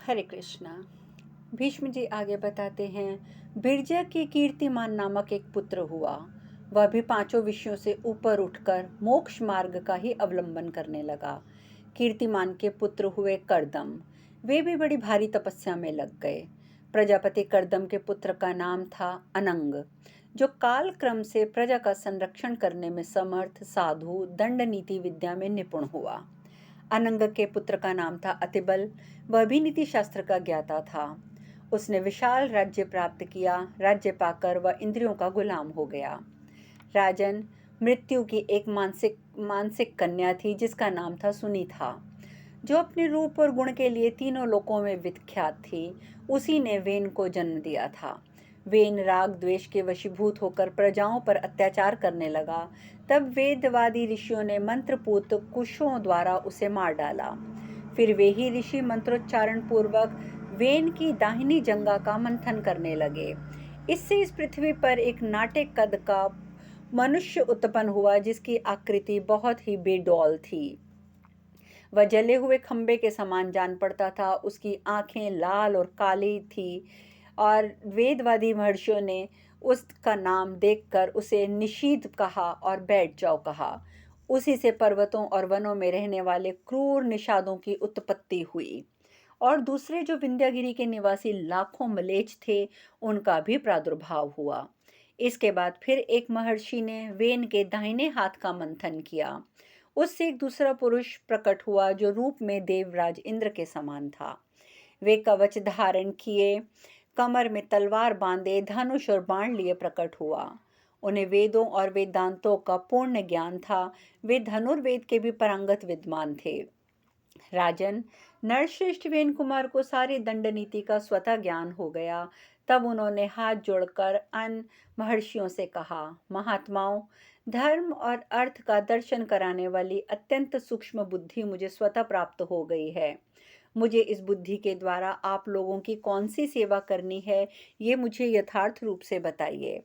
हरे कृष्णा। भीष्म जी आगे बताते हैं, बिरजा के कीर्तिमान नामक एक पुत्र हुआ। वह भी पांचों विषयों से ऊपर उठकर मोक्ष मार्ग का ही अवलंबन करने लगा। कीर्तिमान के पुत्र हुए करदम। वे भी बड़ी भारी तपस्या में लग गए। प्रजापति करदम के पुत्र का नाम था अनंग, जो काल क्रम से प्रजा का संरक्षण करने में समर्थ साधु दंड नीति विद्या में निपुण हुआ। अनंग के पुत्र का नाम था अतिबल। वह भी नीति शास्त्र का ज्ञाता था। उसने विशाल राज्य प्राप्त किया। राज्य पाकर वह इंद्रियों का गुलाम हो गया। राजन, मृत्यु की एक मानसिक मानसिक कन्या थी जिसका नाम था सुनीता, जो अपने रूप और गुण के लिए तीनों लोकों में विख्यात थी। उसी ने वेन को जन्म दिया था। वेन राग द्वेष के वशीभूत होकर प्रजाओं पर अत्याचार करने लगा। तब वेदवादी ऋषियों ने मंत्रपूत कुशों द्वारा उसे मार डाला। फिर वे ही ऋषि मंत्रोच्चारण पूर्वक वेन की दाहिनी जंगा का मंथन करने लगे। इससे इस पृथ्वी पर एक नाटे कद का मनुष्य उत्पन्न हुआ, जिसकी आकृति बहुत ही बेडौल थी। वह जले हुए खंबे के समान जान पड़ता था। उसकी आंखें लाल और काली थी और वेदवादी महर्षियों ने उसका नाम देखकर उसे निषीद कहा और बैठ जाओ कहा। उसी से पर्वतों और वनों में रहने वाले क्रूर निषादों की उत्पत्ति हुई और दूसरे जो विंध्यागिरी के निवासी लाखों मलेच्छ थे, उनका भी प्रादुर्भाव हुआ। इसके बाद फिर एक महर्षि ने वेन के दाहिने हाथ का मंथन किया। उससे एक दूसरा पुरुष प्रकट हुआ, जो रूप में देवराज इंद्र के समान था। वे कवच धारण किए, कमर में तलवार बांधे, धनुष और बाण लिए प्रकट हुआ। उन्हें वेदों और वेदांतों का पूर्ण ज्ञान था। वे धनुर्वेद के भी पारंगत विद्वान थे। राजन, नरश्रेष्ठ वेन कुमार को सारी दंड नीति का स्वतः ज्ञान हो गया। तब उन्होंने हाथ जोड़कर अन्य महर्षियों से कहा, महात्माओं, धर्म और अर्थ का दर्शन कराने वाली अत्यंत सूक्ष्म बुद्धि मुझे स्वतः प्राप्त हो गई है। मुझे इस बुद्धि के द्वारा आप लोगों की कौन सी सेवा करनी है, ये मुझे यथार्थ रूप से बताइए।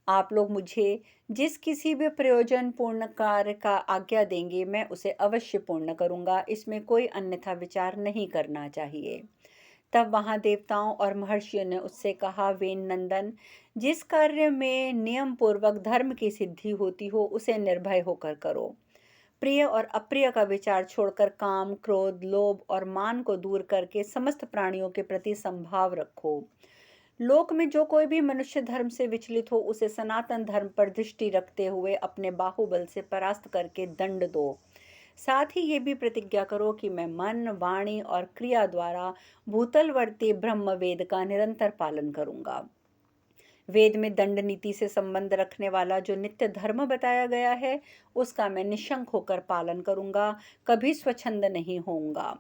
आप लोग मुझे जिस किसी भी प्रयोजन पूर्ण कार्य का आज्ञा देंगे, मैं उसे अवश्य पूर्ण करूंगा। इसमें कोई अन्यथा विचार नहीं करना चाहिए। तब वहां देवताओं और महर्षियों ने उससे कहा, वेन नंदन, जिस कार्य में नियम पूर्वक धर्म की सिद्धि होती हो, उसे निर्भय होकर करो। प्रिय और अप्रिय का विचार छोड़कर काम, क्रोध, लोभ और मान को दूर करके समस्त प्राणियों के प्रति संभाव रखो। लोक में जो कोई भी मनुष्य धर्म से विचलित हो, उसे सनातन धर्म पर दृष्टि रखते हुए अपने बाहुबल से परास्त करके दंड दो। साथ ही ये भी प्रतिज्ञा करो कि मैं मन, वाणी और क्रिया द्वारा भूतलवर्ती ब्रह्म वेद का निरंतर पालन करूंगा। वेद में दंड नीति से संबंध रखने वाला जो नित्य धर्म बताया गया है, उसका मैं निशंक होकर पालन करूंगा, कभी स्वच्छंद नहीं होऊंगा।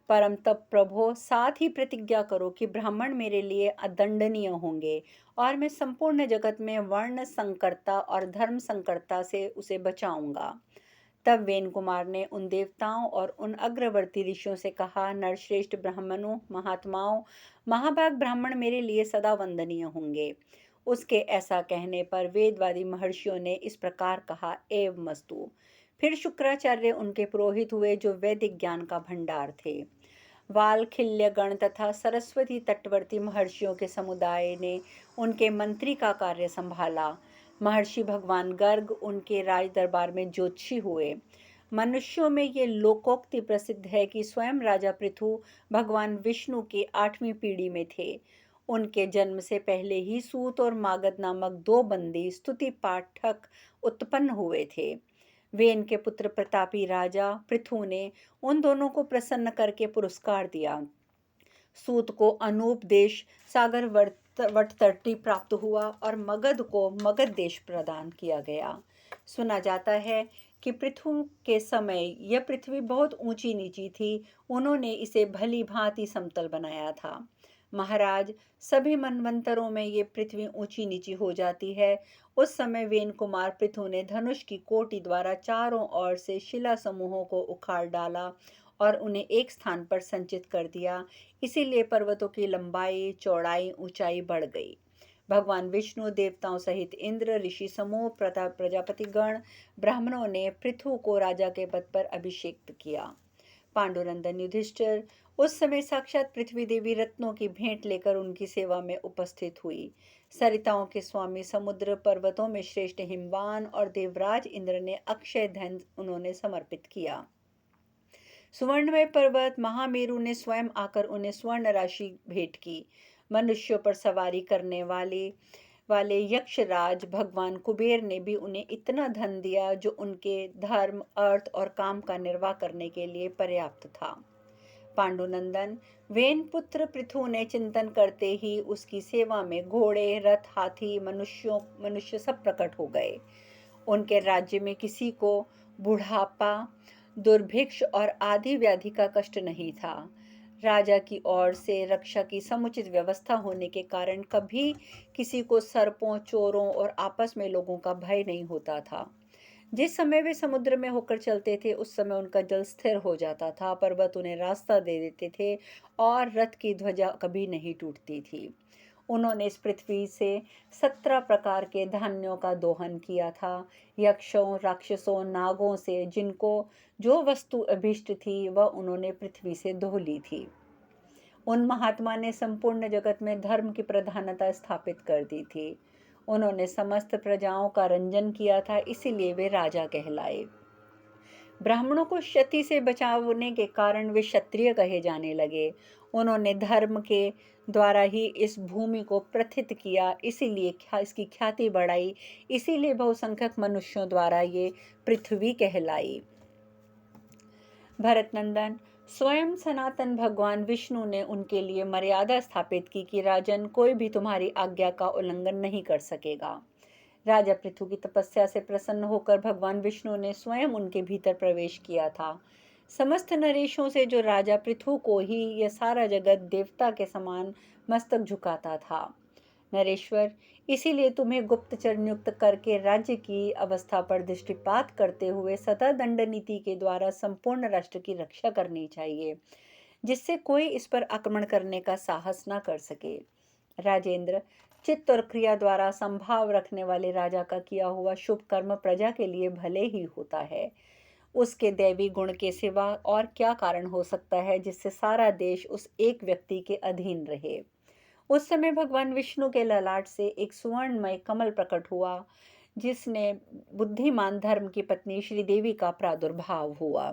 परम तप प्रभो, साथ ही प्रतिज्ञा करो कि ब्राह्मण मेरे लिए अदंडनीय होंगे और मैं संपूर्ण जगत में वर्ण संकरता और धर्म संकरता से उसे बचाऊंगा। तब वेन कुमार ने उन देवताओं और उन अग्रवर्ती ऋषियों से कहा, नरश्रेष्ठ ब्राह्मणों, महात्माओं, महाभाग ब्राह्मण मेरे लिए सदा वंदनीय होंगे। उसके ऐसा कहने पर वेदवादी महर्षियों ने इस प्रकार कहा, एव मस्तु। फिर शुक्राचार्य उनके पुरोहित हुए, जो वैदिक ज्ञान का भंडार थे। वालखिल्य गण तथा सरस्वती तटवर्ती महर्षियों के समुदाय ने उनके मंत्री का कार्य संभाला। महर्षि भगवान गर्ग उनके राज दरबार में ज्योतिषी हुए। मनुष्यों में ये लोकोक्ति प्रसिद्ध है कि स्वयं राजा पृथु भगवान विष्णु की 8वीं पीढ़ी में थे। उनके जन्म से पहले ही सूत और मागध नामक दो बंदी स्तुति पाठक उत्पन्न हुए थे। वे इनके पुत्र प्रतापी राजा पृथु ने उन दोनों को प्रसन्न करके पुरस्कार दिया। सूत को अनूप देश सागर वटतटी प्राप्त हुआ और मगध को मगध देश प्रदान किया गया। सुना जाता है कि पृथु के समय यह पृथ्वी बहुत ऊंची नीची थी। उन्होंने इसे भली भांति समतल बनाया था। महाराज, सभी मनवंतरों में ये पृथ्वी ऊंची नीची हो जाती है। उस समय वेन कुमार पृथु ने धनुष की कोटि द्वारा चारों ओर से शिला समूहों को उखाड़ डाला और उन्हें एक स्थान पर संचित कर दिया। इसीलिए पर्वतों की लंबाई, चौड़ाई, ऊंचाई बढ़ गई। भगवान विष्णु, देवताओं सहित इंद्र, ऋषि समूह, प्रजापतिगण, ब्राह्मणों ने पृथु को राजा के पद पर अभिषेक किया। पांडुनंदन युधिष्ठिर उस समय साक्षात पृथ्वी देवी रत्नों की भेंट लेकर उनकी सेवा में उपस्थित हुई। सरिताओं के स्वामी समुद्र, पर्वतों में श्रेष्ठ हिमवान और देवराज इंद्र ने अक्षय धन उन्होंने समर्पित किया। सुवर्णमय पर्वत महामेरु ने स्वयं आकर उन्हें स्वर्ण राशि भेंट की। मनुष्यों पर सवारी करने वाले यक्षराज भगवान कुबेर ने भी उन्हें इतना धन दिया जो उनके धर्म, अर्थ और काम का निर्वाह करने के लिए पर्याप्त था। पांडुनंदन वेन पुत्र पृथु ने चिंतन करते ही उसकी सेवा में घोड़े, रथ, हाथी, मनुष्य सब प्रकट हो गए। उनके राज्य में किसी को बुढ़ापा, दुर्भिक्ष और आदि व्याधि का कष्ट नहीं था। राजा की ओर से रक्षा की समुचित व्यवस्था होने के कारण कभी किसी को सर्पों, चोरों और आपस में लोगों का भय नहीं होता था। जिस समय वे समुद्र में होकर चलते थे उस समय उनका जल स्थिर हो जाता था, पर्वत उन्हें रास्ता दे देते थे और रथ की ध्वजा कभी नहीं टूटती थी। उन्होंने इस पृथ्वी से 17 प्रकार के धान्यों का दोहन किया था। यक्षों, राक्षसों, नागों से जिनको जो वस्तु अभिष्ट थी वह उन्होंने पृथ्वी से धो ली थी। उन महात्मा ने संपूर्ण जगत में धर्म की प्रधानता स्थापित कर दी थी। उन्होंने समस्त प्रजाओं का रंजन किया था, इसीलिए वे राजा कहलाए। ब्राह्मणों को क्षति से बचाने के कारण वे क्षत्रिय कहे जाने लगे। उन्होंने धर्म के द्वारा ही इस भूमि को प्रथित किया, इसीलिए इसकी ख्याति बढ़ाई, इसीलिए बहुसंख्यक मनुष्यों द्वारा ये पृथ्वी कहलाई। भरतनंदन स्वयं सनातन भगवान विष्णु ने उनके लिए मर्यादा स्थापित की कि राजन, कोई भी तुम्हारी आज्ञा का उल्लंघन नहीं कर सकेगा। राजा पृथु की तपस्या से प्रसन्न होकर भगवान विष्णु ने स्वयं उनके भीतर प्रवेश किया था। समस्त नरेशों से जो राजा पृथु को ही यह सारा जगत देवता के समान मस्तक झुकाता था। नरेश्वर, इसीलिए तुम्हें गुप्तचर नियुक्त करके राज्य की अवस्था पर दृष्टिपात करते हुए सदा दंड नीति के द्वारा संपूर्ण राष्ट्र की रक्षा करनी चाहिए, जिससे कोई इस पर आक्रमण करने का साहस न कर सके। राजेंद्र, चित्त और क्रिया द्वारा संभाव रखने वाले राजा का किया हुआ शुभ कर्म प्रजा के लिए भले ही होता है। उसके दैवी गुण के सिवा और क्या कारण हो सकता है जिससे सारा देश उस एक व्यक्ति के अधीन रहे। उस समय भगवान विष्णु के ललाट से एक सुवर्णमय कमल प्रकट हुआ, जिसने बुद्धिमान धर्म की पत्नी श्रीदेवी का प्रादुर्भाव हुआ।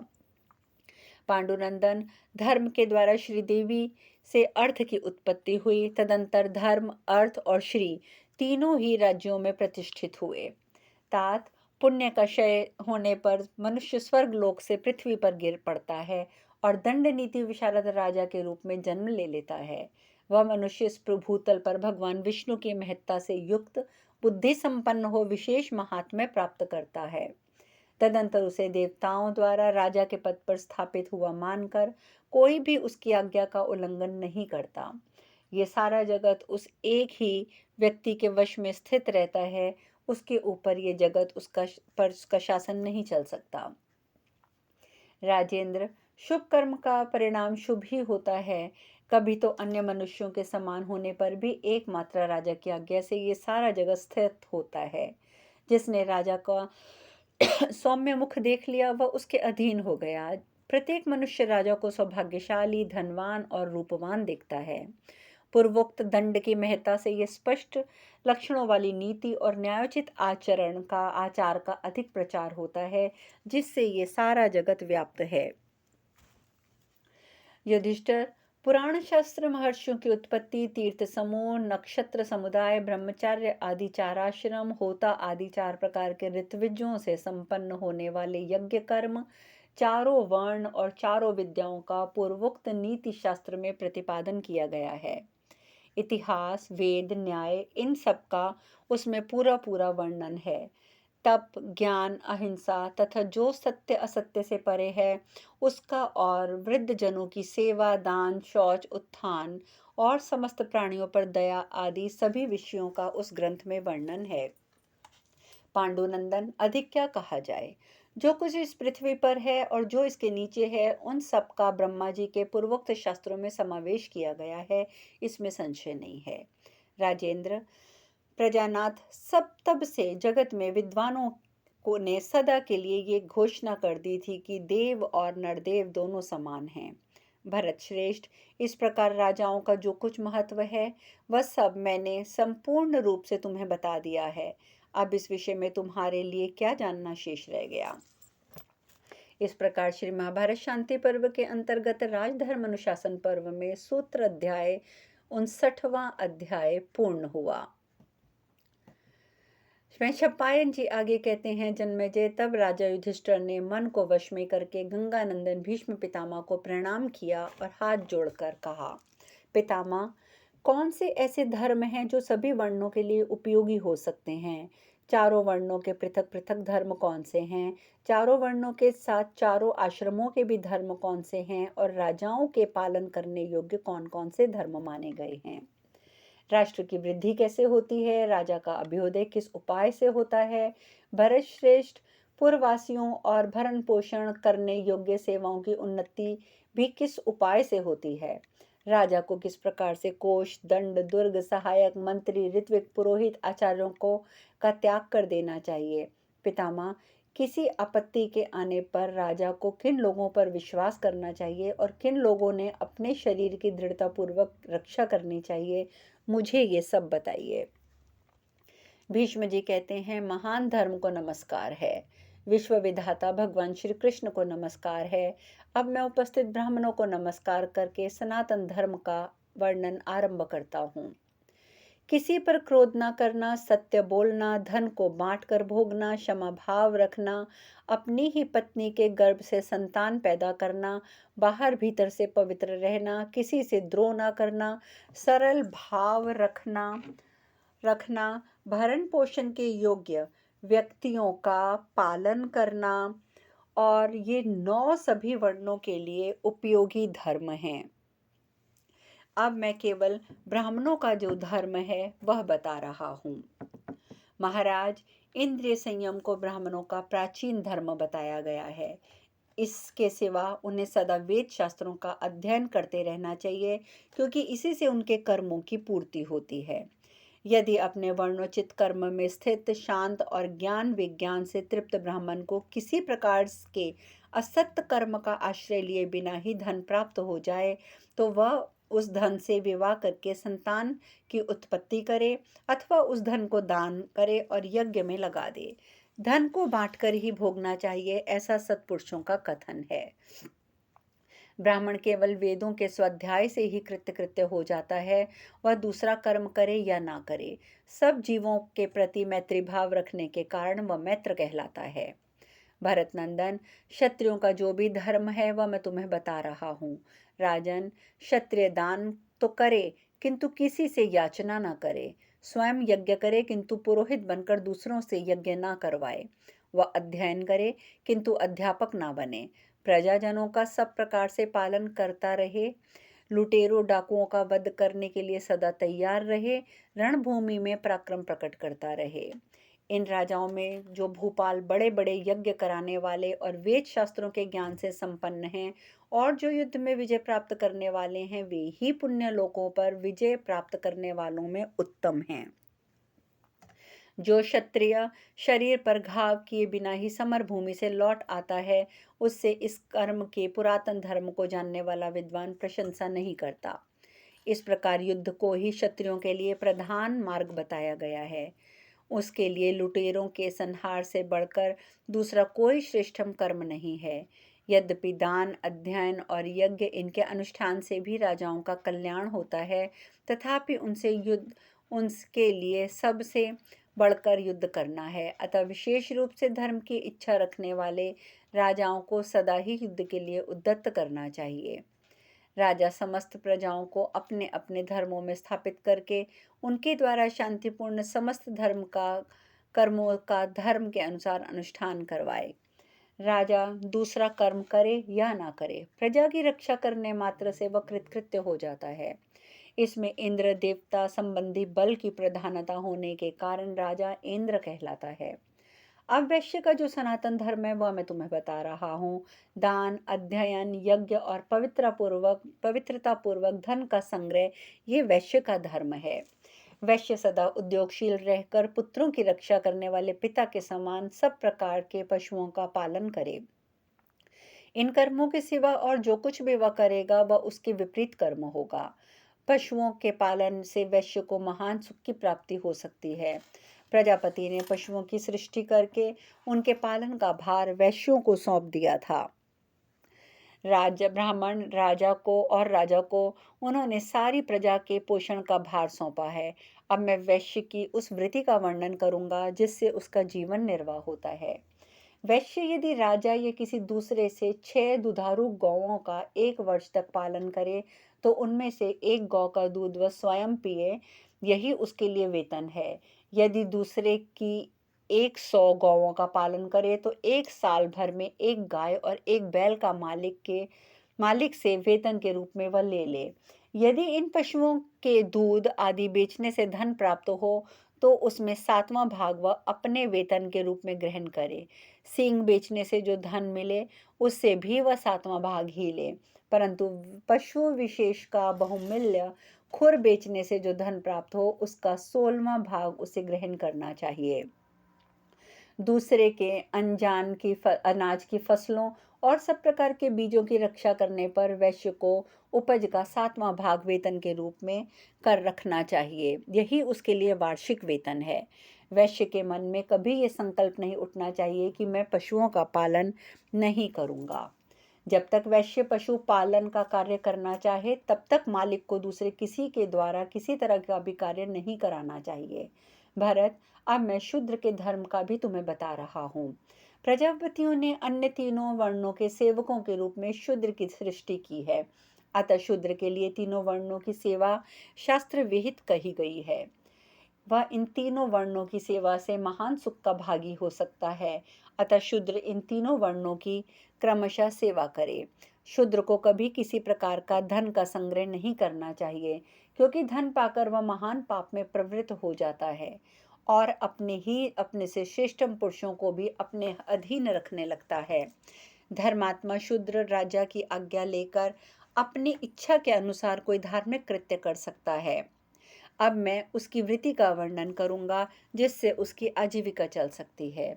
पांडुनंदन, धर्म के द्वारा श्रीदेवी से अर्थ की उत्पत्ति हुई। तदंतर धर्म, अर्थ और श्री तीनों ही राज्यों में प्रतिष्ठित हुए। तात पुण्य का क्षय होने पर मनुष्य स्वर्ग लोक से पृथ्वी पर गिर पड़ता है और दंड नीति विशारद राजा के रूप में जन्म ले लेता है। वह मनुष्य इस भूतल पर भगवान विष्णु की महत्ता से युक्त, बुद्धि संपन्न हो विशेष महात्म्य प्राप्त करता है। तदंतर उसे देवताओं द्वारा राजा के पद पर स्थापित हुआ मानकर कोई भी उसकी आज्ञा का उल्लंघन नहीं करता। ये सारा जगत उस एक ही व्यक्ति के वश में स्थित रहता है, उसके ऊपर ये जगत उसका शासन नहीं चल सकता। राजेंद्र, शुभ कर्म का परिणाम शुभ ही होता है। कभी तो अन्य मनुष्यों के समान होने पर भी एकमात्र राजा की आज्ञा से ये सारा जगत स्थित होता है। जिसने राजा का सौम्य मुख देख लिया वह उसके अधीन हो गया। प्रत्येक मनुष्य राजा को सौभाग्यशाली, धनवान और रूपवान देखता है। पूर्वोक्त दंड की महत्ता से यह स्पष्ट लक्षणों वाली नीति और न्यायोचित आचार का अधिक प्रचार होता है, जिससे ये सारा जगत व्याप्त है। युधिष्ठिर, पुराण शास्त्र महर्षियों की उत्पत्ति, तीर्थ समूह, नक्षत्र समुदाय, ब्रह्मचार्य आदि 4 आश्रम, होता आदि 4 प्रकार के ऋत्विजों से संपन्न होने वाले यज्ञ कर्म, चारों वर्ण और चारों विद्याओं का पूर्वोक्त नीति शास्त्र में प्रतिपादन किया गया है। इतिहास, वेद, न्याय, इन सब का उसमें पूरा पूरा वर्णन है। तप, ज्ञान, अहिंसा तथा जो सत्य असत्य से परे है उसका, और वृद्ध जनों की सेवा, दान, शौच, उत्थान और समस्त प्राणियों पर दया आदि सभी विषयों का उस ग्रंथ में वर्णन है। पांडुनंदन, अधिक क्या कहा जाए। जो कुछ इस पृथ्वी पर है और जो इसके नीचे है उन सब का ब्रह्मा जी के पूर्वोक्त शास्त्रों में समावेश किया गया है, इसमें संशय नहीं है। राजेंद्र, प्रजानाथ, सब तब से जगत में विद्वानों को ने सदा के लिए ये घोषणा कर दी थी कि देव और नरदेव दोनों समान हैं। भरत श्रेष्ठ, इस प्रकार राजाओं का जो कुछ महत्व है वह सब मैंने संपूर्ण रूप से तुम्हें बता दिया है। अब इस विषय में तुम्हारे लिए क्या जानना शेष रह गया। इस प्रकार श्री महाभारत शांति पर्व के अंतर्गत राजधर्म अनुशासन पर्व में सूत्र अध्याय 59वां अध्याय पूर्ण हुआ। शपायन जी आगे कहते हैं, जन्मेजय, तब राजा युधिष्ठिर ने मन को वश में करके गंगानंदन भीष्म पितामह को प्रणाम किया और हाथ जोड़कर कहा, पितामह, कौन से ऐसे धर्म हैं जो सभी वर्णों के लिए उपयोगी हो सकते हैं? चारों वर्णों के पृथक पृथक धर्म कौन से हैं? चारों वर्णों के साथ चारों आश्रमों के भी धर्म कौन से हैं? और राजाओं के पालन करने योग्य कौन कौन से धर्म माने गए हैं? राष्ट्र की वृद्धि कैसे होती है? राजा का अभ्युदय किस उपाय से होता है? भरत श्रेष्ठ, पूर्ववासियों और भरण पोषण करने योग्य सेवाओं की उन्नति भी किस उपाय से होती है? राजा को किस प्रकार से कोष, दंड, दुर्ग, सहायक, मंत्री, ऋत्विक, पुरोहित, आचार्यों को का त्याग कर देना चाहिए? पितामह, किसी आपत्ति के आने पर राजा को किन लोगों पर विश्वास करना चाहिए और किन लोगों ने अपने शरीर की दृढ़तापूर्वक रक्षा करनी चाहिए, मुझे ये सब बताइए। भीष्म जी कहते हैं, महान धर्म को नमस्कार है, विश्व विधाता भगवान श्री कृष्ण को नमस्कार है। अब मैं उपस्थित ब्राह्मणों को नमस्कार करके सनातन धर्म का वर्णन आरंभ करता हूँ। किसी पर क्रोध ना करना, सत्य बोलना, धन को बांट कर भोगना, क्षमा भाव रखना, अपनी ही पत्नी के गर्भ से संतान पैदा करना, बाहर भीतर से पवित्र रहना, किसी से द्रोह ना करना, सरल भाव रखना, भरण पोषण के योग्य व्यक्तियों का पालन करना, और ये 9 सभी वर्णों के लिए उपयोगी धर्म हैं। अब मैं केवल ब्राह्मणों का जो धर्म है वह बता रहा हूँ। महाराज, इंद्रिय संयम को ब्राह्मणों का प्राचीन धर्म बताया गया है। इसके सिवा उन्हें सदा वेद शास्त्रों का अध्ययन करते रहना चाहिए, क्योंकि इसी से उनके कर्मों की पूर्ति होती है। यदि अपने वर्णोचित कर्म में स्थित, शांत और ज्ञान विज्ञान से तृप्त ब्राह्मण को किसी प्रकार के असत्य कर्म का आश्रय लिए बिना ही धन प्राप्त हो जाए, तो वह उस धन से विवाह करके संतान की उत्पत्ति करे अथवा उस धन को दान करे और यज्ञ में लगा दे। धन को बांटकर ही भोगना चाहिए, ऐसा सत्पुरुषों का कथन है। ब्राह्मण केवल वेदों के स्वाध्याय से ही कृत्य हो जाता है, वह दूसरा कर्म करे या ना करे। सब जीवों के प्रति मैत्री भाव रखने के कारण वह मैत्र कहलाता है। भरत नंदन, क्षत्रियों का जो भी धर्म है वह मैं तुम्हें बता रहा हूँ। राजन, क्षत्रिय दान तो करे किंतु किसी से याचना ना करे, स्वयं यज्ञ करे किंतु पुरोहित बनकर दूसरों से यज्ञ ना करवाए। वह अध्ययन करे किंतु अध्यापक ना बने, प्रजाजनों का सब प्रकार से पालन करता रहे, लुटेरों डाकुओं का वध करने के लिए सदा तैयार रहे, रणभूमि में पराक्रम प्रकट करता रहे। इन राजाओं में जो भूपाल बड़े बड़े यज्ञ कराने वाले और वेद शास्त्रों के ज्ञान से संपन्न हैं और जो युद्ध में विजय प्राप्त करने वाले हैं, वे ही पुण्य लोकों पर विजय प्राप्त करने वालों में उत्तम हैं। जो क्षत्रिय शरीर पर घाव किए बिना ही समर भूमि से लौट आता है, उससे इस कर्म के पुरातन धर्म को जानने वाला विद्वान प्रशंसा नहीं करता। इस प्रकार युद्ध को ही क्षत्रियों के लिए प्रधान मार्ग बताया गया है। उसके लिए लुटेरों के संहार से बढ़कर दूसरा कोई श्रेष्ठम कर्म नहीं है। यद्यपि दान, अध्ययन और यज्ञ इनके अनुष्ठान से भी राजाओं का कल्याण होता है, तथापि उनके लिए सबसे बढ़कर युद्ध करना है। अतः विशेष रूप से धर्म की इच्छा रखने वाले राजाओं को सदा ही युद्ध के लिए उद्यत करना चाहिए। राजा समस्त प्रजाओं को अपने अपने धर्मों में स्थापित करके उनके द्वारा शांतिपूर्ण समस्त कर्मों का धर्म के अनुसार अनुष्ठान करवाए। राजा दूसरा कर्म करे या ना करे, प्रजा की रक्षा करने मात्र से वह कृतकृत्य हो जाता है। इसमें इंद्र देवता संबंधी बल की प्रधानता होने के कारण राजा इंद्र कहलाता है। अब वैश्य का जो सनातन धर्म है वह मैं तुम्हें बता रहा हूँ। दान, अध्ययन, यज्ञ और पवित्रता पूर्वक धन का संग्रह, ये वैश्य का धर्म है। वैश्य सदा उद्योगशील रहकर पुत्रों की रक्षा करने वाले पिता के समान सब प्रकार के पशुओं का पालन करे। इन कर्मों के सिवा और जो कुछ भी वह करेगा वह उसके विपरीत कर्म होगा। पशुओं के पालन से वैश्य को महान सुख की प्राप्ति हो सकती है। प्रजापति ने पशुओं की सृष्टि करके उनके पालन का भार वैश्यों को सौंप दिया था। ब्राह्मण राजा को उन्होंने सारी प्रजा के पोषण का भार सौंपा है। अब मैं वैश्य की उस वृत्ति का वर्णन करूंगा जिससे उसका जीवन निर्वाह होता है। वैश्य यदि राजा या किसी दूसरे से 6 दुधारू गौओं का 1 वर्ष तक पालन करे तो उनमें से एक गौ का दूध वह स्वयं पिए, यही उसके लिए वेतन है। यदि दूसरे की 100 गौओं का पालन करे तो 1 साल भर में 1 गाय और 1 बैल का मालिक से वेतन के रूप में वह ले ले। यदि इन पशुओं के दूध आदि बेचने से धन प्राप्त हो तो उसमें 7वां भाग वह अपने वेतन के रूप में ग्रहण करे। सींग बेचने से जो धन मिले उससे भी वह 7वां भाग ही ले, परंतु पशु विशेष का बहुमूल्य खुर बेचने से जो धन प्राप्त हो उसका 16वां भाग उसे ग्रहण करना चाहिए। दूसरे के अनाज की फसलों और सब प्रकार के बीजों की रक्षा करने पर वैश्य को उपज का 7वां भाग वेतन के रूप में कर रखना चाहिए, यही उसके लिए वार्षिक वेतन है। वैश्य के मन में कभी ये संकल्प नहीं उठना चाहिए कि मैं पशुओं का पालन नहीं करूंगा। जब तक वैश्य पशु पालन का कार्य करना चाहे तब तक मालिक को दूसरे किसी के द्वारा किसी तरह का भी कार्य नहीं कराना चाहिए। भरत, अब मैं शूद्र के धर्म का भी तुम्हें बता रहा हूँ। प्रजापतियों ने अन्य तीनों वर्णों के सेवकों के रूप में शूद्र की सृष्टि की है, अतः शूद्र के लिए तीनों वर्णों की सेवा शास्त्र विहित कही गई है। वह इन तीनों वर्णों की सेवा से महान सुख का भागी हो सकता है, अतः शूद्र इन तीनों वर्णों की क्रमशः सेवा करे। शूद्र को कभी किसी प्रकार का धन का संग्रह नहीं करना चाहिए, क्योंकि धन पाकर वह महान पाप में प्रवृत्त हो जाता है और अपने से श्रेष्ठ पुरुषों को भी अपने अधीन रखने लगता है। धर्मात्मा शूद्र राजा की आज्ञा लेकर अपनी इच्छा के अनुसार कोई धार्मिक कृत्य कर सकता है। अब मैं उसकी वृत्ति का वर्णन करूंगा जिससे उसकी आजीविका चल सकती है।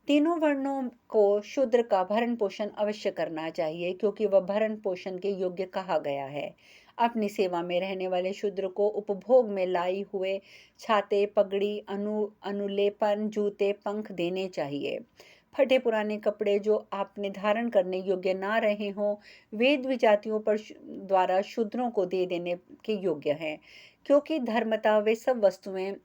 तीनों वर्णों को शूद्र का भरण पोषण अवश्य करना चाहिए, क्योंकि वह भरण पोषण के योग्य कहा गया है। अपनी सेवा में रहने वाले शूद्र को उपभोग में लाई हुए छाते, पगड़ी, अनुलेपन, जूते, पंख देने चाहिए। फटे पुराने कपड़े जो आपने धारण करने योग्य ना रहे हों वे द्विजातियों पर द्वारा शूद्रों को दे देने के योग्य हैं, क्योंकि धर्मतः वे सब वस्तुएं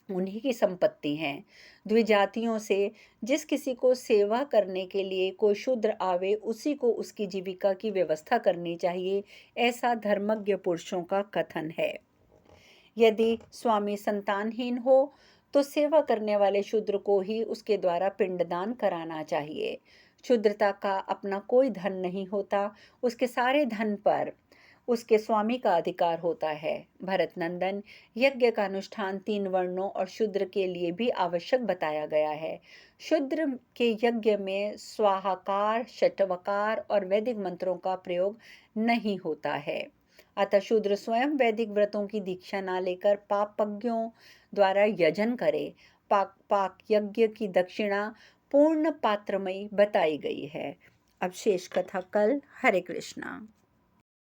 उन्हीं की संपत्ति हैं। द्विजातियों से जिस किसी को सेवा करने के लिए कोई शूद्र आवे उसी को उसकी जीविका की व्यवस्था करनी चाहिए, ऐसा धर्मज्ञ पुरुषों का कथन है। यदि स्वामी संतानहीन हो तो सेवा करने वाले शूद्र को ही उसके द्वारा पिंडदान कराना चाहिए। शूद्रता का अपना कोई धन नहीं होता, उसके सारे धन पर उसके स्वामी का अधिकार होता है। भरत नंदन, यज्ञ का अनुष्ठान 3 वर्णों और शूद्र के लिए भी आवश्यक बताया गया है। शूद्र के यज्ञ में स्वाहाकार, षट्वकार और वैदिक मंत्रों का प्रयोग नहीं होता है। अतः शूद्र स्वयं वैदिक व्रतों की दीक्षा ना लेकर पापज्ञों द्वारा यजन करे। पाक यज्ञ की दक्षिणा पूर्ण पात्रमयी बताई गई है। अब शेष कथा कल। हरे कृष्णा।